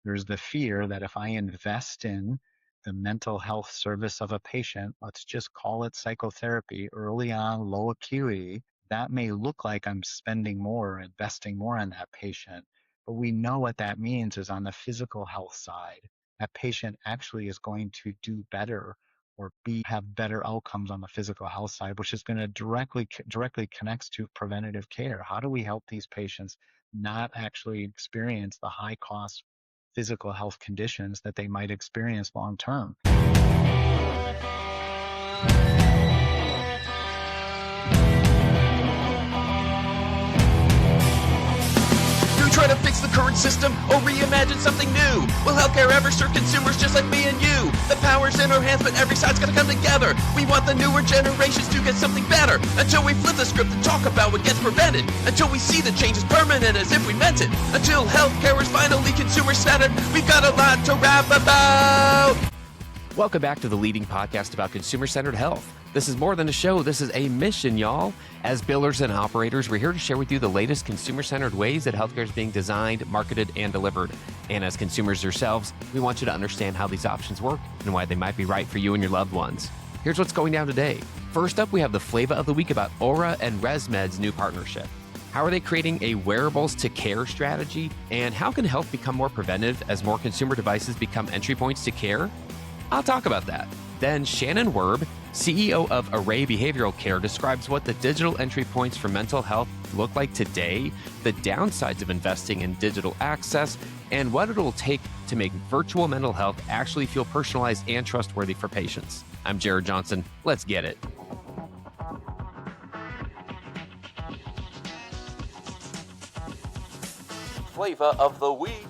There's the fear that if I invest in the mental health service of a patient, let's just call it psychotherapy, early on, low acuity, that may look like I'm spending more, investing more on that patient. But we know what that means is on the physical health side, that patient actually is going to do better or have better outcomes on the physical health side, which is going to directly connects to preventative care. How do we help these patients not actually experience the high cost physical health conditions that they might experience long term? Try to fix the current system or reimagine something new? Will healthcare ever serve consumers just like me and you? The power's in our hands, but every side's gotta come together. We want the newer generations to get something better. Until we flip the script and talk about what gets prevented. Until we see the changes permanent as if we meant it. Until healthcare is finally consumer-centered. We've got a lot to rap about. Welcome back to the leading podcast about consumer-centered health. This is more than a show. This is a mission, y'all. As builders and operators, we're here to share with you the latest consumer-centered ways that healthcare is being designed, marketed, and delivered. And as consumers yourselves, we want you to understand how these options work and why they might be right for you and your loved ones. Here's what's going down today. First up, we have the Flava of the week about Oura and Resmed's new partnership. How are they creating a wearables to care strategy? And how can health become more preventive as more consumer devices become entry points to care? I'll talk about that. Then Shannon Werb, CEO of Array Behavioral Care, describes what the digital entry points for mental health look like today, the downsides of investing in digital access, and what it'll take to make virtual mental health actually feel personalized and trustworthy for patients. I'm Jared Johnson. Let's get it. Flava of the week.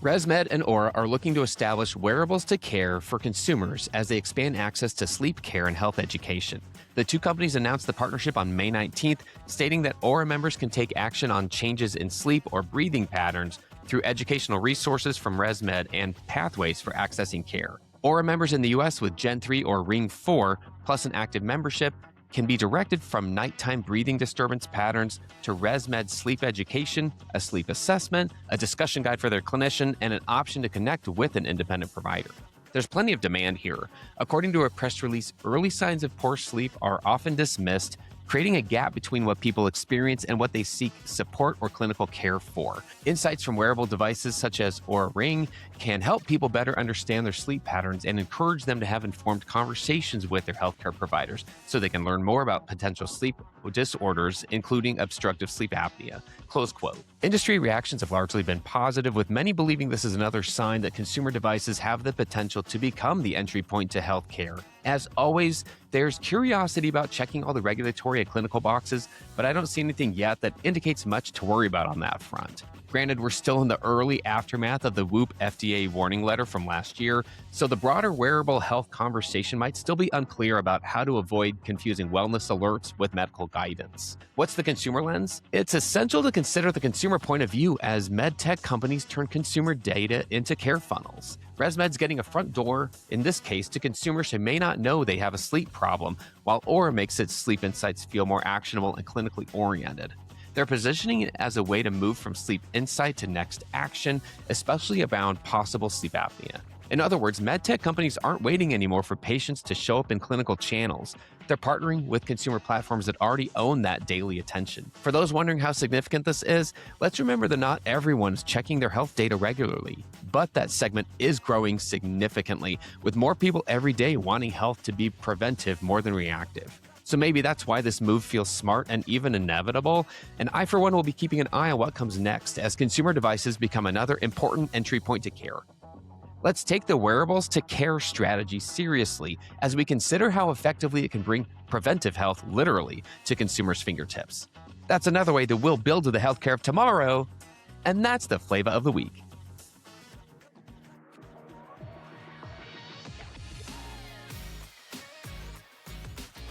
Resmed and Oura are looking to establish wearables to care for consumers as they expand access to sleep care and health education. The two companies announced the partnership on May 19th, stating that Oura members can take action on changes in sleep or breathing patterns through educational resources from Resmed and pathways for accessing care. Oura members in the U.S. with Gen 3 or Ring 4 plus an active membership can be directed from nighttime breathing disturbance patterns to Resmed sleep education, a sleep assessment, a discussion guide for their clinician, and an option to connect with an independent provider. There's plenty of demand here. According to a press release, early signs of poor sleep are often dismissed, creating a gap between what people experience and what they seek support or clinical care for. Insights from wearable devices such as Oura Ring can help people better understand their sleep patterns and encourage them to have informed conversations with their healthcare providers so they can learn more about potential sleep disorders, including obstructive sleep apnea. Close quote. Industry reactions have largely been positive, with many believing this is another sign that consumer devices have the potential to become the entry point to healthcare. As always, there's curiosity about checking all the regulatory and clinical boxes, but I don't see anything yet that indicates much to worry about on that front. Granted, we're still in the early aftermath of the Whoop FDA warning letter from last year, so the broader wearable health conversation might still be unclear about how to avoid confusing wellness alerts with medical guidance. What's the consumer lens? It's essential to consider the consumer point of view as med tech companies turn consumer data into care funnels. ResMed's getting a front door, in this case, to consumers who may not know they have a sleep problem, while Oura makes its sleep insights feel more actionable and clinically oriented. They're positioning it as a way to move from sleep insight to next action, especially around possible sleep apnea. In other words, medtech companies aren't waiting anymore for patients to show up in clinical channels. They're partnering with consumer platforms that already own that daily attention. For those wondering how significant this is, let's remember that not everyone's checking their health data regularly, but that segment is growing significantly, with more people every day wanting health to be preventive more than reactive. So maybe that's why this move feels smart and even inevitable. And I, for one, will be keeping an eye on what comes next as consumer devices become another important entry point to care. Let's take the wearables to care strategy seriously as we consider how effectively it can bring preventive health literally to consumers' fingertips. That's another way that we'll build to the healthcare of tomorrow. And that's the Flava of the week.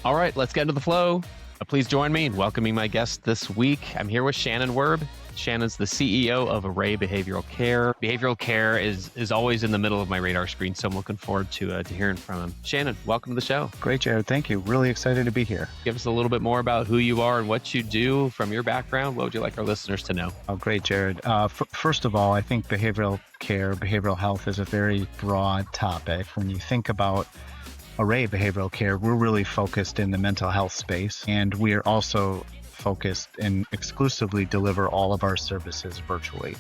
All right, let's get into the flow. Please join me in welcoming my guest this week. I'm here with Shannon Werb, Shannon's the CEO of Array Behavioral Care. Behavioral care is always in the middle of my radar screen, so I'm looking forward to hearing from him. Shannon, welcome to the show. Great, Jared. Thank you. Really excited to be here. Give us a little bit more about who you are and what you do from your background. What would you like our listeners to know? Oh, great, Jared. First of all, I think behavioral care, behavioral health is a very broad topic. When you think about Array Behavioral Care, we're really focused in the mental health space, and we are also focused and exclusively deliver all of our services virtually.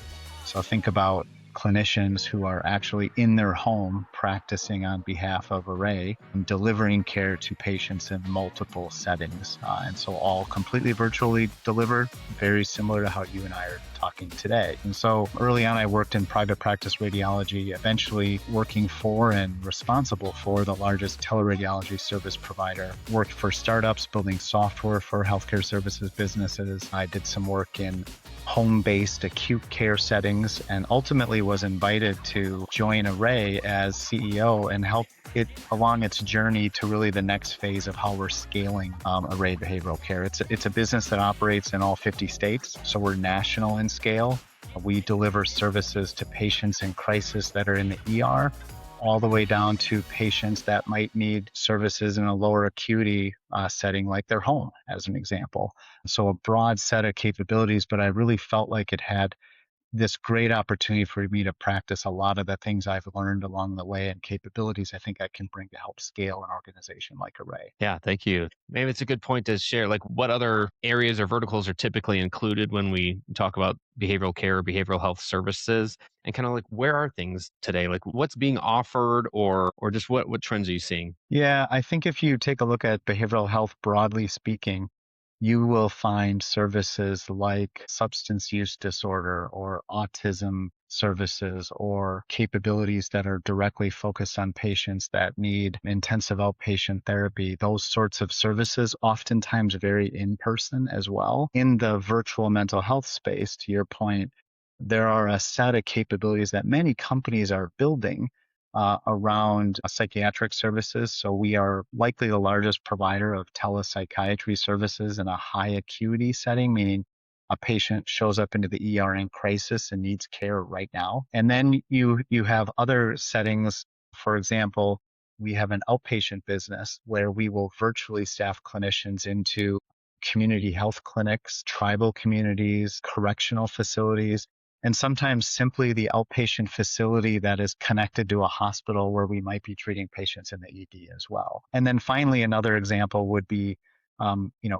So think about clinicians who are actually in their home practicing on behalf of Array and delivering care to patients in multiple settings. And so all completely virtually delivered, very similar to how you and I are talking today. And so early on, I worked in private practice radiology, eventually working for and responsible for the largest teleradiology service provider. Worked for startups, building software for healthcare services businesses. I did some work in home-based acute care settings, and ultimately was invited to join Array as CEO and help it along its journey to really the next phase of how we're scaling Array Behavioral Care. It's a business that operates in all 50 states, so we're national in scale. We deliver services to patients in crisis that are in the ER, all the way down to patients that might need services in a lower acuity setting like their home, as an example. So a broad set of capabilities, but I really felt like it had this great opportunity for me to practice a lot of the things I've learned along the way and capabilities I think I can bring to help scale an organization like Array. Yeah, thank you. Maybe it's a good point to share, like what other areas or verticals are typically included when we talk about behavioral care or behavioral health services, and kind of like where are things today? Like what's being offered, or just what trends are you seeing? Yeah, I think if you take a look at behavioral health broadly speaking, you will find services like substance use disorder or autism services or capabilities that are directly focused on patients that need intensive outpatient therapy. Those sorts of services oftentimes very in person as well. In the virtual mental health space, to your point, there are a set of capabilities that many companies are building around psychiatric services. So we are likely the largest provider of telepsychiatry services in a high acuity setting, meaning a patient shows up into the ER in crisis and needs care right now. And then you have other settings. For example, we have an outpatient business where we will virtually staff clinicians into community health clinics, tribal communities, correctional facilities, and sometimes simply the outpatient facility that is connected to a hospital where we might be treating patients in the ED as well. And then finally, another example would be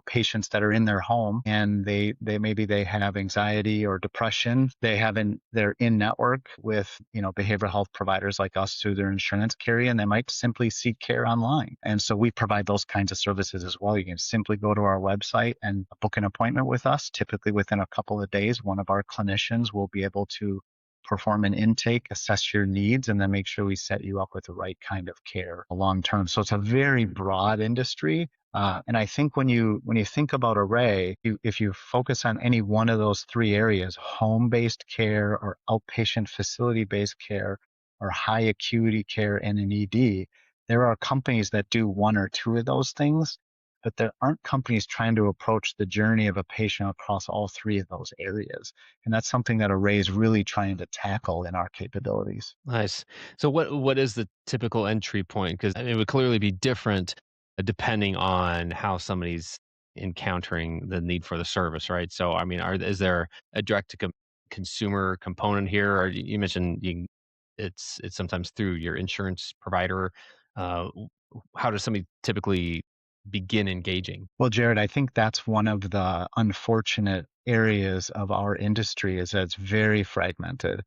patients that are in their home and they maybe they have anxiety or depression. They're in network with, behavioral health providers like us through their insurance carrier, and they might simply seek care online. And so we provide those kinds of services as well. You can simply go to our website and book an appointment with us. Typically within a couple of days, one of our clinicians will be able to perform an intake, assess your needs, and then make sure we set you up with the right kind of care long term. So it's a very broad industry. And I think when you think about Array, if you focus on any one of those three areas, home-based care or outpatient facility-based care or high acuity care in an ED, there are companies that do one or two of those things, but there aren't companies trying to approach the journey of a patient across all three of those areas. And that's something that Array is really trying to tackle in our capabilities. Nice. So what is the typical entry point? Because it would clearly be different depending on how somebody's encountering the need for the service, right? So, I mean, is there a direct to consumer component here? Or you mentioned it's sometimes through your insurance provider. How does somebody typically begin engaging? Well, Jared, I think that's one of the unfortunate areas of our industry is that it's very fragmented.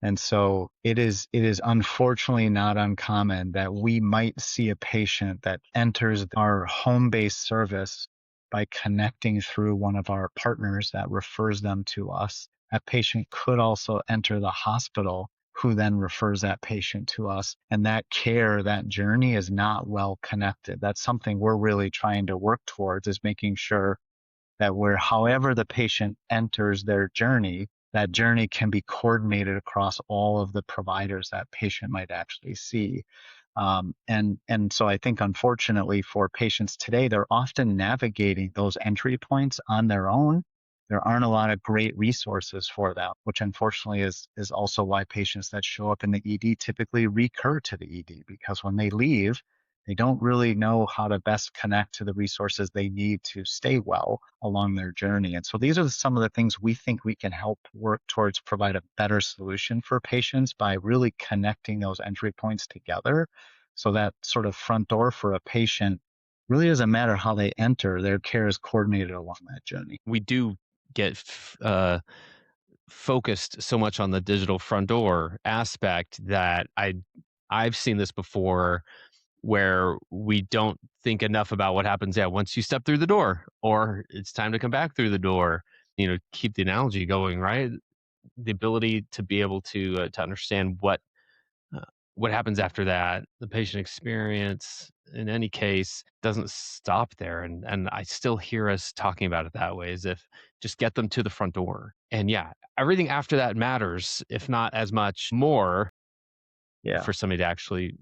And so it is unfortunately not uncommon that we might see a patient that enters our home-based service by connecting through one of our partners that refers them to us. That patient could also enter the hospital, who then refers that patient to us. And that care, that journey is not well connected. That's something we're really trying to work towards, is making sure that however the patient enters their journey, that journey can be coordinated across all of the providers that patient might actually see. And so I think, unfortunately, for patients today, they're often navigating those entry points on their own. there aren't a lot of great resources for them, which unfortunately is also why patients that show up in the ED typically recur to the ED, because when they leave, they don't really know how to best connect to the resources they need to stay well along their journey. And so these are some of the things we think we can help work towards provide a better solution for patients by really connecting those entry points together. So that sort of front door for a patient really doesn't matter how they enter, their care is coordinated along that journey. We do get focused so much on the digital front door aspect that I've seen this before where we don't think enough about what happens once you step through the door or it's time to come back through the door. Keep the analogy going, right? The ability to be able to understand uh, what happens after that, the patient experience in any case doesn't stop there. And I still hear us talking about it that way, as if just get them to the front door. And yeah, everything after that matters, if not as much more, Yeah. for somebody to actually,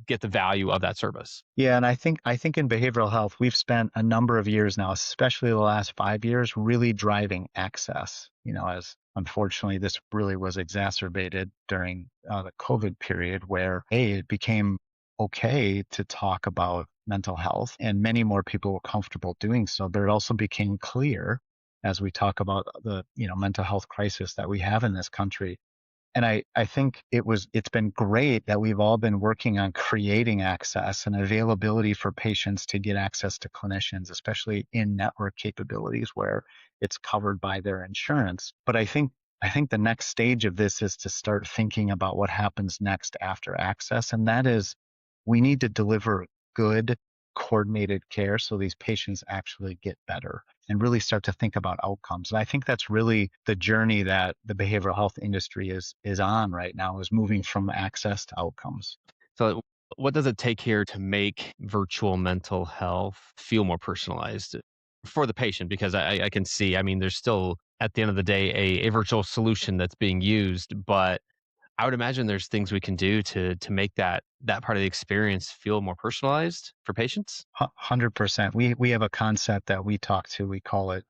get the value of that service. Yeah, and I think in behavioral health, we've spent a number of years now, especially the last 5 years, really driving access. As unfortunately this really was exacerbated during the COVID period, where it became okay to talk about mental health, and many more people were comfortable doing so. But it also became clear as we talk about the mental health crisis that we have in this country, and I think it's been great that we've all been working on creating access and availability for patients to get access to clinicians, especially in network capabilities where it's covered by their insurance. But I think the next stage of this is to start thinking about what happens next after access. And that is, we need to deliver good coordinated care so these patients actually get better and really start to think about outcomes. And I think that's really the journey that the behavioral health industry is on right now, is moving from access to outcomes. So, what does it take here to make virtual mental health feel more personalized for the patient? Because I can see, I mean, there's still, at the end of the day, a virtual solution that's being used, but I would imagine there's things we can do to make that part of the experience feel more personalized for patients. 100%. We have a concept that we talk to. We call it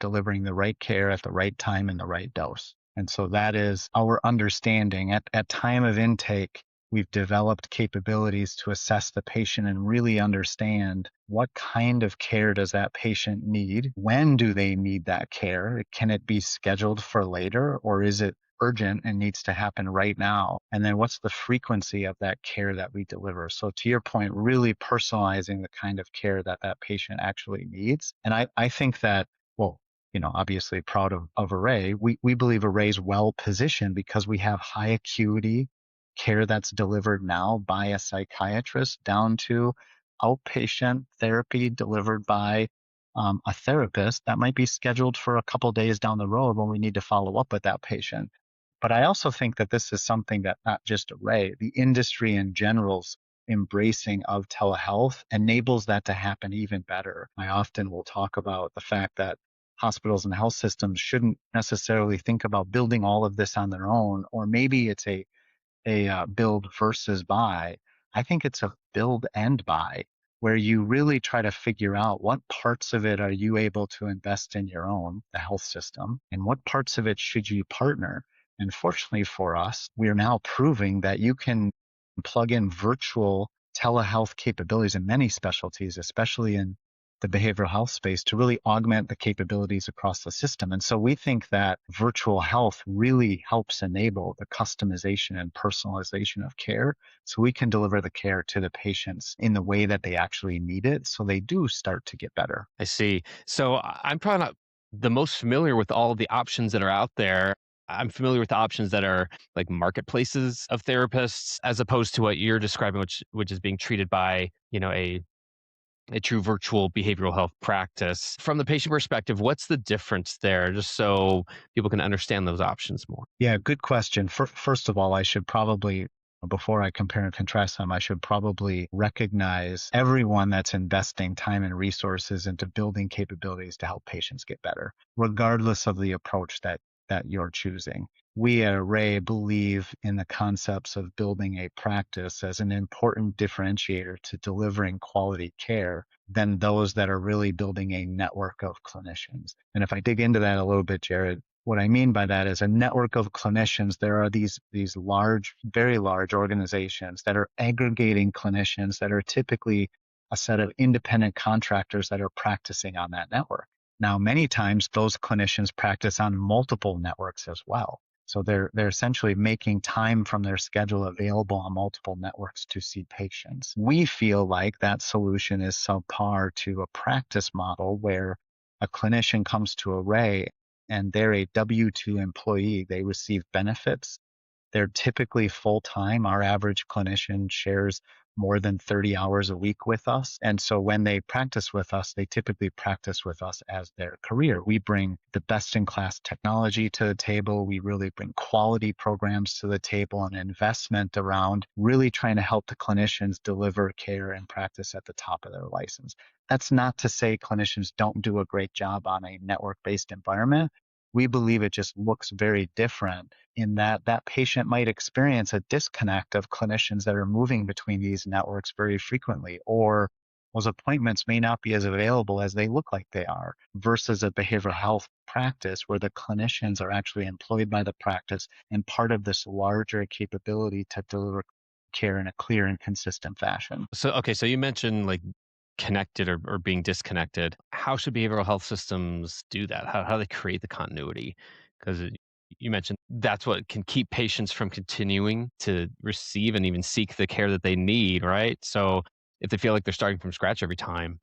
delivering the right care at the right time and the right dose. And so that is our understanding. At time of intake, we've developed capabilities to assess the patient and really understand what kind of care does that patient need? When do they need that care? Can it be scheduled for later, or is it urgent and needs to happen right now? And then what's the frequency of that care that we deliver? So to your point, really personalizing the kind of care that that patient actually needs. And I think that, well, obviously proud of Array. We believe Array is well positioned because we have high acuity care that's delivered now by a psychiatrist down to outpatient therapy delivered by a therapist that might be scheduled for a couple days down the road when we need to follow up with that patient. But I also think that this is something that not just Array, the industry in general's embracing of telehealth enables that to happen even better. I often will talk about the fact that hospitals and health systems shouldn't necessarily think about building all of this on their own, or maybe it's a build versus buy. I think it's a build and buy, where you really try to figure out what parts of it are you able to invest in your own, the health system, and what parts of it should you partner. And fortunately for us, we are now proving that you can plug in virtual telehealth capabilities in many specialties, especially in the behavioral health space, to really augment the capabilities across the system. And so we think that virtual health really helps enable the customization and personalization of care, so we can deliver the care to the patients in the way that they actually need it, so they do start to get better. I see. So I'm probably not the most familiar with all of the options that are out there. I'm familiar with the options that are like marketplaces of therapists, as opposed to what you're describing, which is being treated by, a true virtual behavioral health practice. From the patient perspective, what's the difference there, just so people can understand those options more? Yeah, good question. First of all, I should probably, before I compare and contrast them, I should probably recognize everyone that's investing time and resources into building capabilities to help patients get better, regardless of the approach that you're choosing. we at Array believe in the concepts of building a practice as an important differentiator to delivering quality care than those that are really building a network of clinicians. And if I dig into that a little bit, Jared, what I mean by that is a network of clinicians. There are these large, very large organizations that are aggregating clinicians that are typically a set of independent contractors that are practicing on that network. Now, many times those clinicians practice on multiple networks as well. So they're essentially making time from their schedule available on multiple networks to see patients. We feel like that solution is subpar to a practice model where a clinician comes to Array and they're a W-2 employee. They receive benefits. They're typically full-time. Our average clinician shares more than 30 hours a week with us. And so when they practice with us, they typically practice with us as their career. We bring the best-in-class technology to the table. We really bring quality programs to the table and investment around really trying to help the clinicians deliver care and practice at the top of their license. That's not to say clinicians don't do a great job on a network-based environment. We believe it just looks very different in that that patient might experience a disconnect of clinicians that are moving between these networks very frequently, or those appointments may not be as available as they look like they are, versus a behavioral health practice where the clinicians are actually employed by the practice and part of this larger capability to deliver care in a clear and consistent fashion. So, okay, so you mentioned like connected or being disconnected. How should behavioral health systems do that? How do they create the continuity? Because you mentioned that's what can keep patients from continuing to receive and even seek the care that they need, right? So if they feel like they're starting from scratch every time,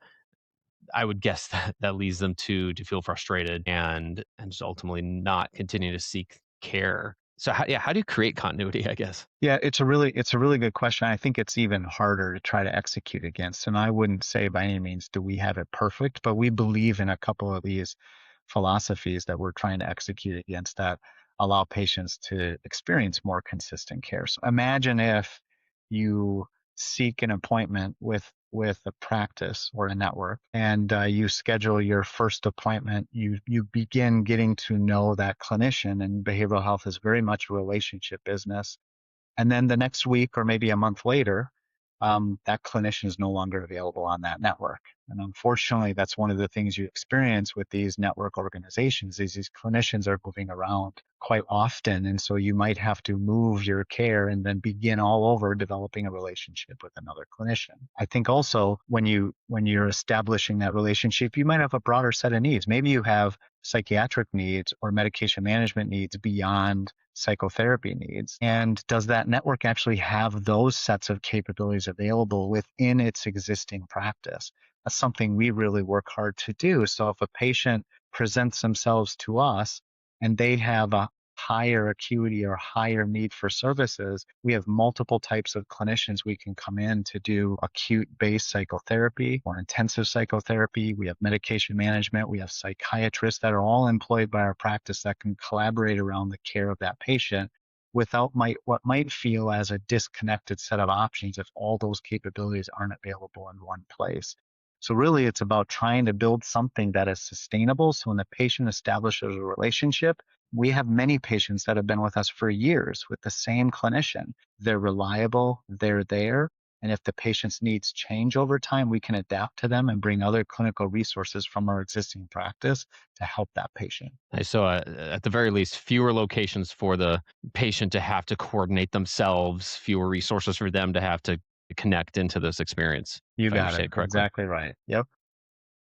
I would guess that that leads them to feel frustrated and just ultimately not continue to seek care. So how do you create continuity, I guess? Yeah, it's a really good question. I think it's even harder to try to execute against. And I wouldn't say by any means do we have it perfect, but we believe in a couple of these philosophies that we're trying to execute against that allow patients to experience more consistent care. So imagine if you seek an appointment with a practice or a network and you schedule your first appointment. You begin getting to know that clinician, and behavioral health is very much a relationship business. And then the next week or maybe a month later, that clinician is no longer available on that network. And unfortunately, that's one of the things you experience with these network organizations is these clinicians are moving around quite often. And so you might have to move your care and then begin all over developing a relationship with another clinician. I think also when you're establishing that relationship, you might have a broader set of needs. Maybe you have psychiatric needs or medication management needs beyond psychotherapy needs. And does that network actually have those sets of capabilities available within its existing practice? That's something we really work hard to do. So if a patient presents themselves to us and they have a higher acuity or higher need for services, we have multiple types of clinicians we can come in to do acute based psychotherapy or intensive psychotherapy. We have medication management. We have psychiatrists that are all employed by our practice that can collaborate around the care of that patient without what might feel as a disconnected set of options if all those capabilities aren't available in one place. So really it's about trying to build something that is sustainable. So when the patient establishes a relationship, we have many patients that have been with us for years with the same clinician. They're reliable, they're there. And if the patient's needs change over time, we can adapt to them and bring other clinical resources from our existing practice to help that patient. So, at the very least, fewer locations for the patient to have to coordinate themselves, fewer resources for them to have to connect into this experience, You if I got it. understand it correctly. Exactly right. Yep.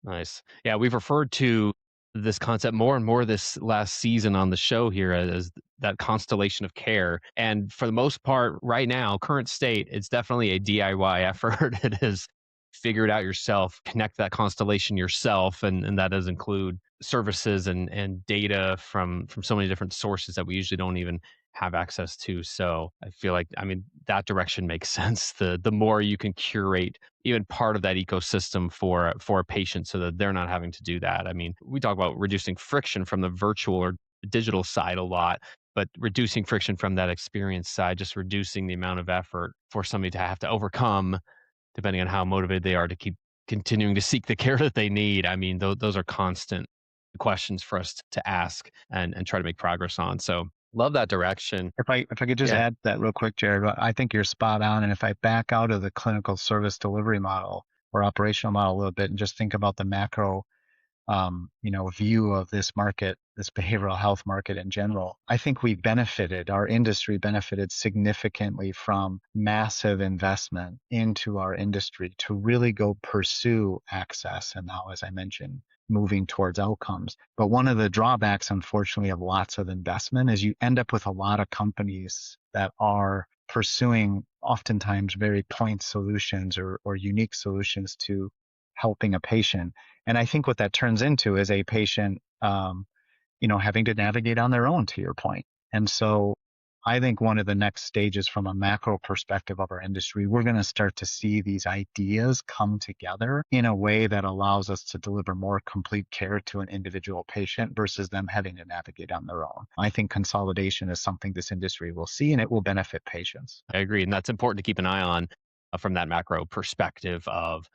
Nice. Yeah, we've referred to this concept more and more this last season on the show here as that constellation of care. And for the most part, right now, current state, it's definitely a DIY effort. It is figure it out yourself, connect that constellation yourself, and that does include services and data from so many different sources that we usually don't even have access to. So I feel like, I mean, that direction makes sense. The more you can curate even part of that ecosystem for a patient so that they're not having to do that. I mean, we talk about reducing friction from the virtual or digital side a lot, but reducing friction from that experience side, just reducing the amount of effort for somebody to have to overcome, depending on how motivated they are to keep continuing to seek the care that they need. I mean, those are constant questions for us to ask and try to make progress on. So Love that direction. If I could just Yeah. add that real quick, Jared, I think you're spot on. And if I back out of the clinical service delivery model or operational model a little bit and just think about the macro view of this market, this behavioral health market in general, I think our industry benefited significantly from massive investment into our industry to really go pursue access. And now, as I mentioned, moving towards outcomes. But one of the drawbacks, unfortunately, of lots of investment is you end up with a lot of companies that are pursuing oftentimes very point solutions or unique solutions to helping a patient. And I think what that turns into is a patient, having to navigate on their own, to your point. And so I think one of the next stages from a macro perspective of our industry, we're going to start to see these ideas come together in a way that allows us to deliver more complete care to an individual patient versus them having to navigate on their own. I think consolidation is something this industry will see, and it will benefit patients. I agree. And that's important to keep an eye on from that macro perspective of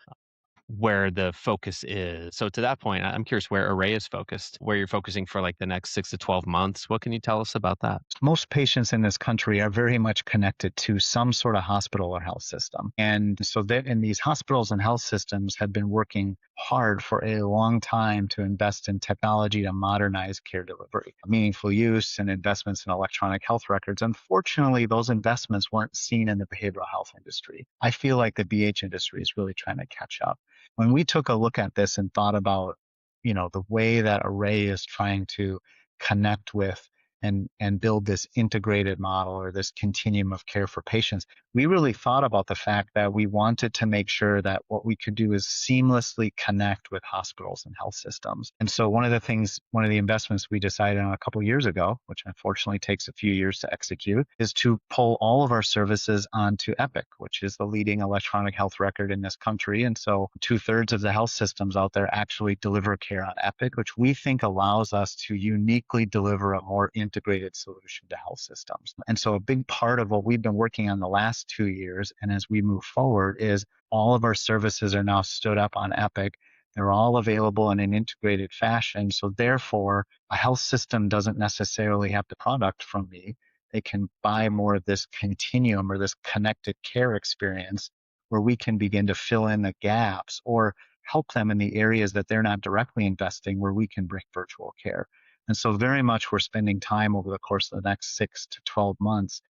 where the focus is. So to that point, I'm curious where Array is focused, where you're focusing for like the next 6 to 12 months. What can you tell us about that? Most patients in this country are very much connected to some sort of hospital or health system. And so that in these hospitals and health systems have been working hard for a long time to invest in technology to modernize care delivery, meaningful use and investments in electronic health records. Unfortunately, those investments weren't seen in the behavioral health industry. I feel like the BH industry is really trying to catch up. When we took a look at this and thought about, the way that Array is trying to connect with and build this integrated model or this continuum of care for patients, we really thought about the fact that we wanted to make sure that what we could do is seamlessly connect with hospitals and health systems. And so one of the investments we decided on a couple of years ago, which unfortunately takes a few years to execute, is to pull all of our services onto Epic, which is the leading electronic health record in this country. And so 2/3 of the health systems out there actually deliver care on Epic, which we think allows us to uniquely deliver a more integrated solution to health systems. And so a big part of what we've been working on the last 2 years, and as we move forward, is all of our services are now stood up on Epic. They're all available in an integrated fashion. So therefore, a health system doesn't necessarily have the product from me. They can buy more of this continuum or this connected care experience where we can begin to fill in the gaps or help them in the areas that they're not directly investing where we can bring virtual care. And so very much we're spending time over the course of the next 6 to 12 months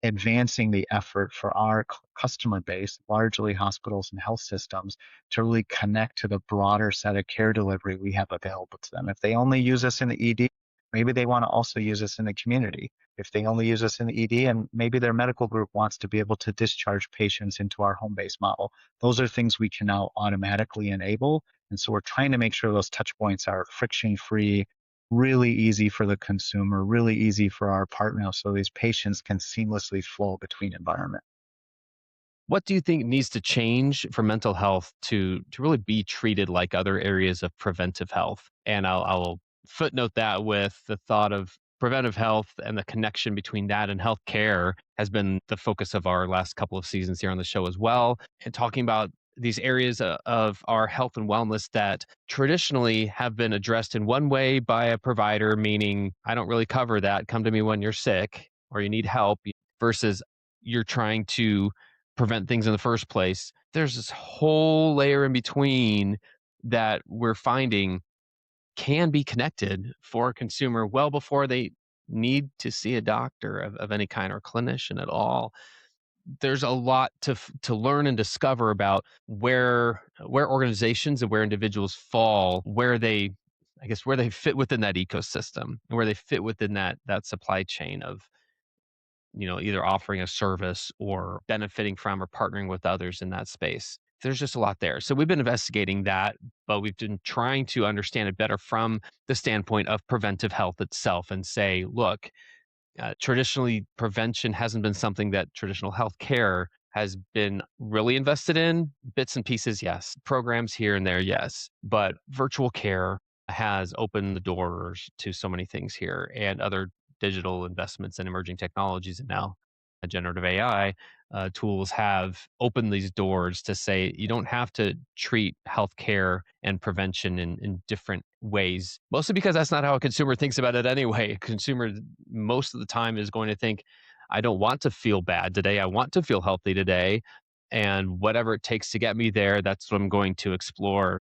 advancing the effort for our customer base, largely hospitals and health systems, to really connect to the broader set of care delivery we have available to them. If they only use us in the ED, maybe they want to also use us in the community. If they only use us in the ED, and maybe their medical group wants to be able to discharge patients into our home-based model, those are things we can now automatically enable. And so we're trying to make sure those touch points are friction-free, really easy for the consumer, really easy for our partner, so these patients can seamlessly flow between environments. What do you think needs to change for mental health to really be treated like other areas of preventive health? And I'll footnote that with the thought of preventive health and the connection between that and healthcare has been the focus of our last couple of seasons here on the show as well. And talking about these areas of our health and wellness that traditionally have been addressed in one way by a provider, meaning I don't really cover that. Come to me when you're sick or you need help, versus you're trying to prevent things in the first place. There's this whole layer in between that we're finding can be connected for a consumer well before they need to see a doctor of any kind or clinician at all. There's a lot to learn and discover about where organizations and where individuals fall, where they fit within that ecosystem and where they fit within that supply chain of either offering a service or benefiting from or partnering with others in that space. There's just a lot there. So we've been investigating that, but we've been trying to understand it better from the standpoint of preventive health itself and say, look, traditionally, prevention hasn't been something that traditional healthcare has been really invested in. Bits and pieces, yes. Programs here and there, yes. But virtual care has opened the doors to so many things here and other digital investments and emerging technologies now. generative AI tools have opened these doors to say you don't have to treat healthcare and prevention in different ways, mostly because that's not how a consumer thinks about it anyway. A consumer, most of the time, is going to think, I don't want to feel bad today. I want to feel healthy today. And whatever it takes to get me there, that's what I'm going to explore.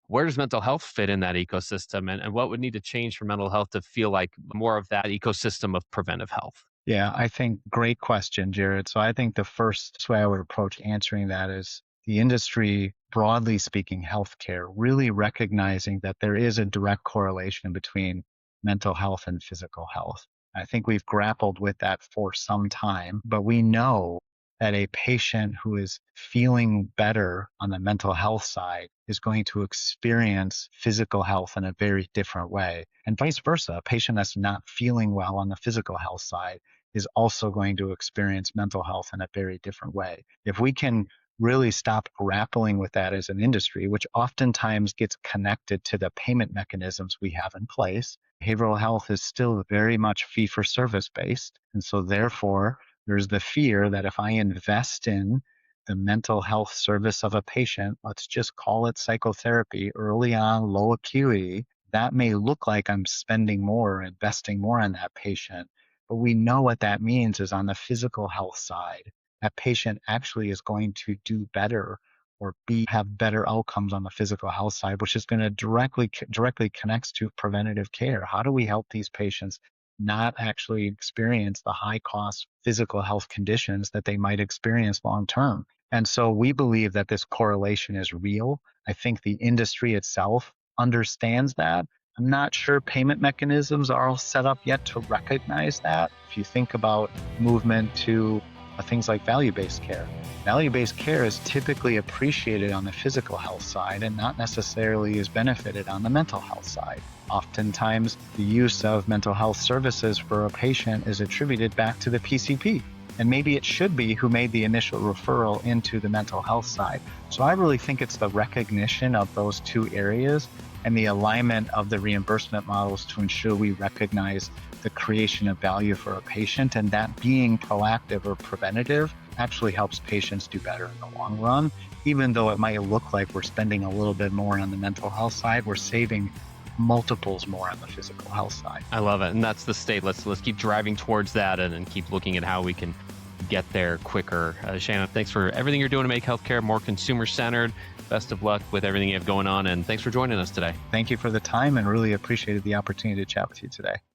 Where does mental health fit in that ecosystem? And what would need to change for mental health to feel like more of that ecosystem of preventive health? Yeah, I think great question, Jared. So I think the first way I would approach answering that is the industry, broadly speaking, healthcare, really recognizing that there is a direct correlation between mental health and physical health. I think we've grappled with that for some time, but we know that a patient who is feeling better on the mental health side is going to experience physical health in a very different way. And vice versa, a patient that's not feeling well on the physical health side is also going to experience mental health in a very different way. If we can really stop grappling with that as an industry, which oftentimes gets connected to the payment mechanisms we have in place, behavioral health is still very much fee for service based. And so therefore, there's the fear that if I invest in the mental health service of a patient, let's just call it psychotherapy early on, low acuity, that may look like I'm spending more, investing more on that patient. But we know what that means is on the physical health side, that patient actually is going to do better or have better outcomes on the physical health side, which is going to directly connects to preventative care. How do we help these patients not actually experience the high cost physical health conditions that they might experience long term? And so we believe that this correlation is real. I think the industry itself understands that. I'm not sure payment mechanisms are all set up yet to recognize that. If you think about movement to things like value-based care, value-based care is typically appreciated on the physical health side and not necessarily is benefited on the mental health side. Oftentimes, the use of mental health services for a patient is attributed back to the PCP. And maybe it should be who made the initial referral into the mental health side. So I really think it's the recognition of those two areas and the alignment of the reimbursement models to ensure we recognize the creation of value for a patient, and that being proactive or preventative actually helps patients do better in the long run. Even though it might look like we're spending a little bit more on the mental health side, we're saving multiples more on the physical health side. I love it. And that's the state. Let's keep driving towards that and keep looking at how we can get there quicker. Shannon, thanks for everything you're doing to make healthcare more consumer-centered. Best of luck with everything you have going on, and thanks for joining us today. Thank you for the time and really appreciated the opportunity to chat with you today.